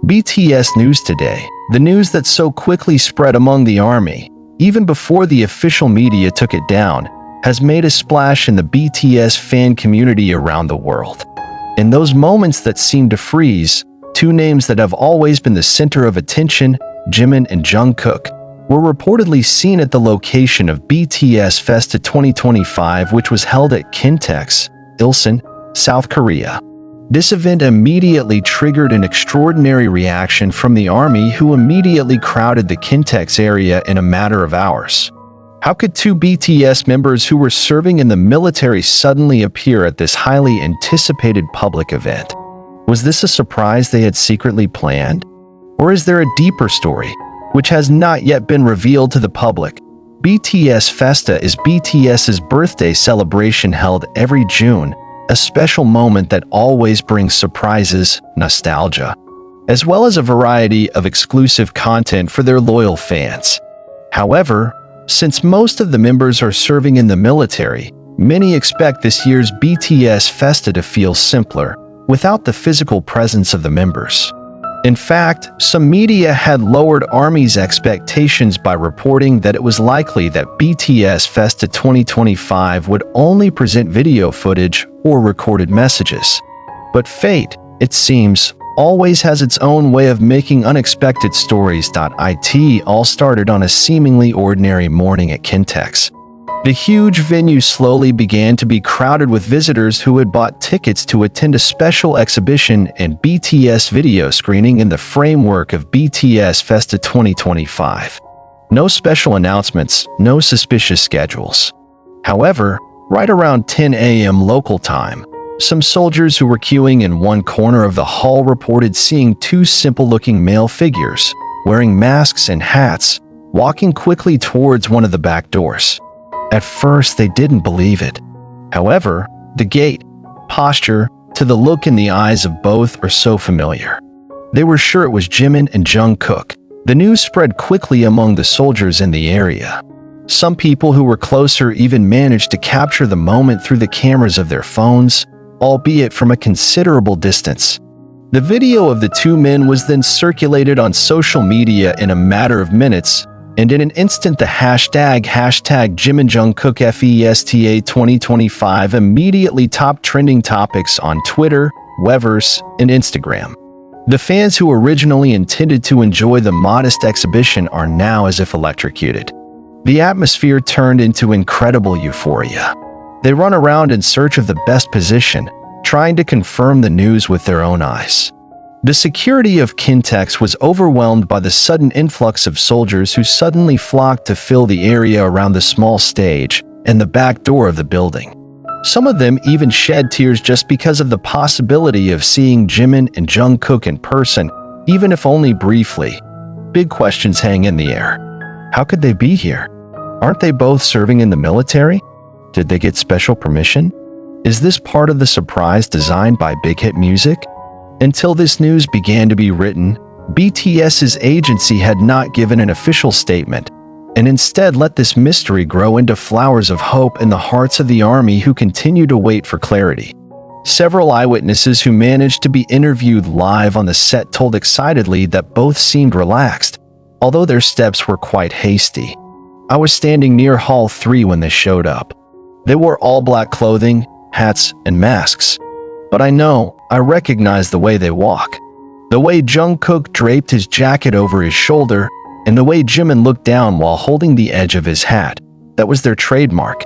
BTS News Today, the news that so quickly spread among the army, even before the official media took it down, has made a splash in the BTS fan community around the world. In those moments that seem to freeze, two names that have always been the center of attention, Jimin and Jungkook, were reportedly seen at the location of BTS Festa 2025, which was held at Kintex, Ilsan, South Korea. This event immediately triggered an extraordinary reaction from the army, who immediately crowded the Kintex area in a matter of hours. How could two BTS members who were serving in the military suddenly appear at this highly anticipated public event? Was this a surprise they had secretly planned? Or is there a deeper story, which has not yet been revealed to the public? BTS Festa is BTS's birthday celebration held every June, a special moment that always brings surprises, nostalgia, as well as a variety of exclusive content for their loyal fans. However, since most of the members are serving in the military, many expect this year's BTS Festa to feel simpler, without the physical presence of the members. In fact, some media had lowered Army's expectations by reporting that it was likely that BTS Festa 2025 would only present video footage or recorded messages. But fate, it seems, always has its own way of making unexpected stories. It all started on a seemingly ordinary morning at Kintex. The huge venue slowly began to be crowded with visitors who had bought tickets to attend a special exhibition and BTS video screening in the framework of BTS Festa 2025. No special announcements, no suspicious schedules. However, right around 10 a.m. local time, some soldiers who were queuing in one corner of the hall reported seeing two simple-looking male figures, wearing masks and hats, walking quickly towards one of the back doors. At first, they didn't believe it. However, the gait, posture, to the look in the eyes of both are so familiar. They were sure it was Jimin and Jungkook. The news spread quickly among the soldiers in the area. Some people who were closer even managed to capture the moment through the cameras of their phones, albeit from a considerable distance. The video of the two men was then circulated on social media in a matter of minutes, and in an instant the hashtag Jimin Jungkook Festa 2025 immediately topped trending topics on Twitter, Weverse, and Instagram. The fans who originally intended to enjoy the modest exhibition are now as if electrocuted. The atmosphere turned into incredible euphoria. They run around in search of the best position, trying to confirm the news with their own eyes. The security of Kintex was overwhelmed by the sudden influx of soldiers who suddenly flocked to fill the area around the small stage and the back door of the building. Some of them even shed tears just because of the possibility of seeing Jimin and Jungkook in person, even if only briefly. Big questions hang in the air. How could they be here? Aren't they both serving in the military? Did they get special permission? Is this part of the surprise designed by Big Hit Music? Until this news began to be written, BTS's agency had not given an official statement, and instead let this mystery grow into flowers of hope in the hearts of the army, who continue to wait for clarity. Several eyewitnesses who managed to be interviewed live on the set told excitedly that both seemed relaxed, although their steps were quite hasty. I was standing near Hall 3 when they showed up. They wore all black clothing, hats, and masks. But I recognize the way they walk. The way Jungkook draped his jacket over his shoulder, and the way Jimin looked down while holding the edge of his hat. That was their trademark.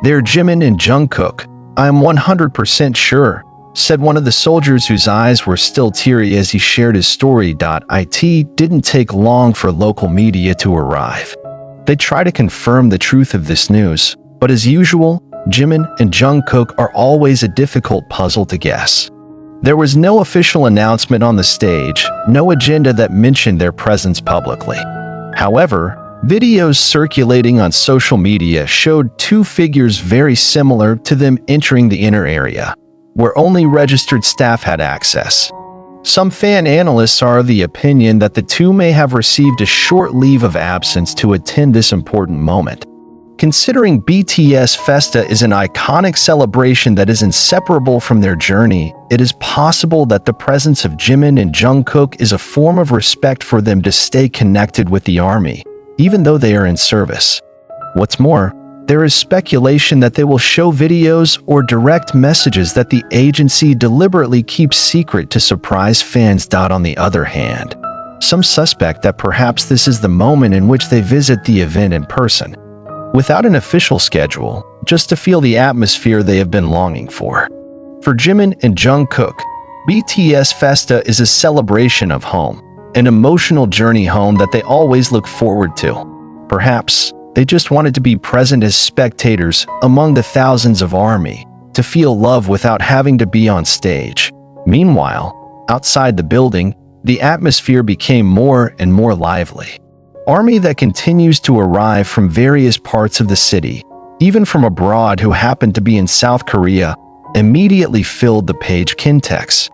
They're Jimin and Jungkook, I am 100% sure, said one of the soldiers whose eyes were still teary as he shared his story. It didn't take long for local media to arrive. They try to confirm the truth of this news, but as usual, Jimin and Jungkook are always a difficult puzzle to guess. There was no official announcement on the stage, no agenda that mentioned their presence publicly. However, videos circulating on social media showed two figures very similar to them entering the inner area, where only registered staff had access. Some fan analysts are of the opinion that the two may have received a short leave of absence to attend this important moment. Considering BTS Festa is an iconic celebration that is inseparable from their journey, it is possible that the presence of Jimin and Jungkook is a form of respect for them to stay connected with the army, even though they are in service. What's more, there is speculation that they will show videos or direct messages that the agency deliberately keeps secret to surprise fans. On the other hand, some suspect that perhaps this is the moment in which they visit the event in person, without an official schedule, just to feel the atmosphere they have been longing for. For Jimin and Jungkook, BTS Festa is a celebration of home, an emotional journey home that they always look forward to. Perhaps they just wanted to be present as spectators among the thousands of ARMY, to feel love without having to be on stage. Meanwhile, outside the building, the atmosphere became more and more lively. ARMY that continues to arrive from various parts of the city, even from abroad who happened to be in South Korea, immediately filled the page Kintex.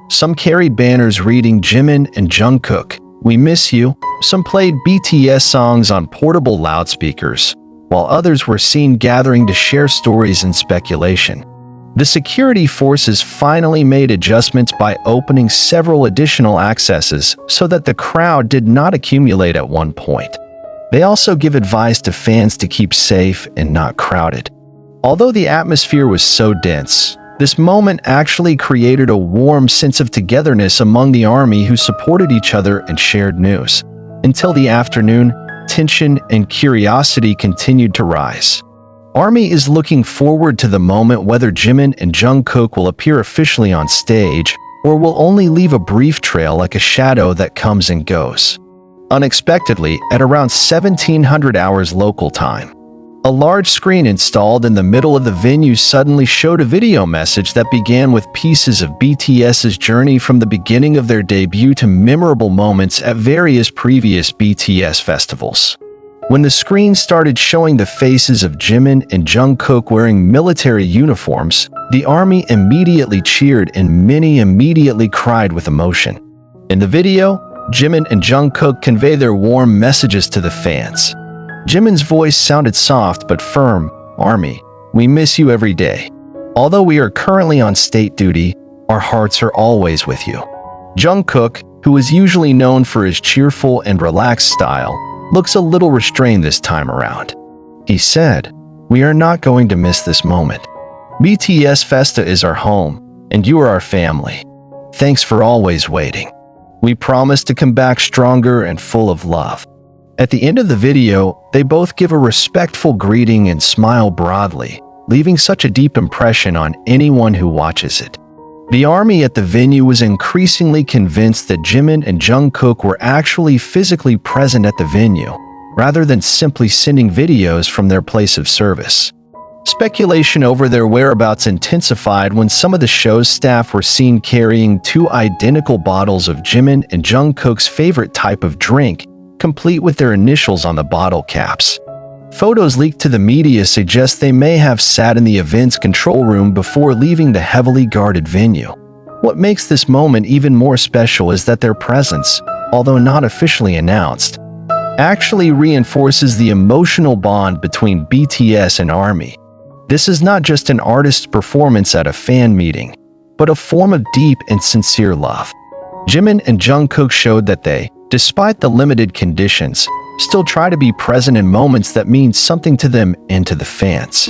Some carried banners reading Jimin and Jungkook, "We miss you." Some played BTS songs on portable loudspeakers, while others were seen gathering to share stories and speculation. The security forces finally made adjustments by opening several additional accesses so that the crowd did not accumulate at one point. They also give advice to fans to keep safe and not crowded. Although the atmosphere was so dense, this moment actually created a warm sense of togetherness among the army who supported each other and shared news. Until the afternoon, tension and curiosity continued to rise. ARMY is looking forward to the moment whether Jimin and Jungkook will appear officially on stage or will only leave a brief trail like a shadow that comes and goes. Unexpectedly, at around 1700 hours local time, a large screen installed in the middle of the venue suddenly showed a video message that began with pieces of BTS's journey from the beginning of their debut to memorable moments at various previous BTS festivals. When the screen started showing the faces of Jimin and Jungkook wearing military uniforms, the army immediately cheered and many immediately cried with emotion. In the video, Jimin and Jungkook convey their warm messages to the fans. Jimin's voice sounded soft but firm. "Army, we miss you every day. Although we are currently on state duty, our hearts are always with you." Jungkook, who is usually known for his cheerful and relaxed style, looks a little restrained this time around. He said, "We are not going to miss this moment. BTS Festa is our home, and you are our family. Thanks for always waiting. We promise to come back stronger and full of love." At the end of the video, they both give a respectful greeting and smile broadly, leaving such a deep impression on anyone who watches it. The army at the venue was increasingly convinced that Jimin and Jungkook were actually physically present at the venue, rather than simply sending videos from their place of service. Speculation over their whereabouts intensified when some of the show's staff were seen carrying two identical bottles of Jimin and Jungkook's favorite type of drink, complete with their initials on the bottle caps. Photos leaked to the media suggest they may have sat in the event's control room before leaving the heavily guarded venue. What makes this moment even more special is that their presence, although not officially announced, actually reinforces the emotional bond between BTS and ARMY. This is not just an artist's performance at a fan meeting, but a form of deep and sincere love. Jimin and Jungkook showed that they, despite the limited conditions, still try to be present in moments that mean something to them and to the fans.